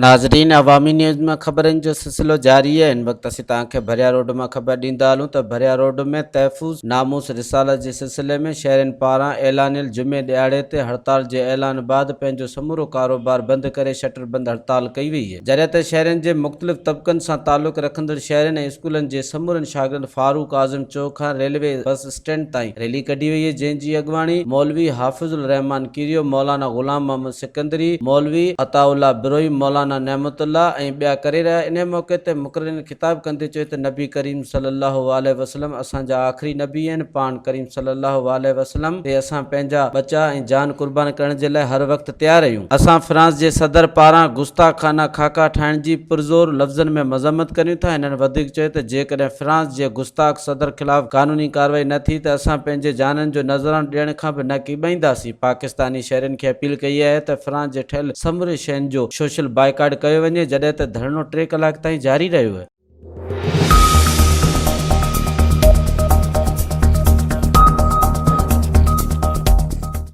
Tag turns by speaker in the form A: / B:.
A: नाज़रीन, अवामी न्यूज़ में ख़बरनि जो सिलसिलो जारी है। इन वक्त असीं तव्हांखे ڀرياروڊ में ख़बर ॾींदा हलूं त ڀرياروڊ में तहफ़्फ़ुज़ नामूस रिसालत जे सिलसिले में शहरनि पारां ऐलानियल जुमे ॾियारे ते हड़ताल जे ऐलान बाद पंहिंजो समूरो कारोबार बंदि करे शटरबंद हड़ताल कई वई है। जॾहिं त शहरनि जे मुख़्तलिफ़ तबक़नि सां तालुक़ रखंदड़ शहरनि ऐं स्कूलनि जे समूरनि शागिर्दनि फारूक आज़म चौक खां रेलवे बस स्टैंड ताईं रैली कढी वई है, जंहिंजी अॻुवाणी मौलवी हाफ़िज़ुल रहमान कीरियो, मौलाना ग़ुलाम मोहम्मद सिकंदरी, मौलवी अताउल्ला बिरोई, मौलाना नेमतुल्ला ऐं ॿिया करे रहिया। इन मौक़े ते मुक़ररीन ख़िताब कंदे चयो त नबी करीम सल्लल्लाहु अलैहि वसल्लम असांजा आख़िरी नबी आहिनि। पाण करीम सल्लल्लाहु अलैहि वसल्लम ते असां पंहिंजा बचा ऐं जान कुर्बान करण जे लाइ हर वक़्तु तयार आहियूं। असां फ्रांस जे सदर पारां गुस्ताखखाना खाका ठाहिण जी पुरज़ोर लफ़्ज़नि में मज़म्मत करियूं था। हिननि वधीक चयो त जेकॾहिं फ्रांस जे गुस्ताख सदर ख़िलाफ़ क़ानूनी कार्रवाई न थी त असां पंहिंजे जाननि जो नज़रानो ॾियण खां बि न कीॿाईंदासीं। पाकिस्तानी शहरनि खे अपील कई आहे त फ्रांस जे ठहियल समूरे शयुनि जो सोशल बाइकाट कयो वञे, जॾहिं त धरणो 3 कलाक ताईं जारी रहियो आहे।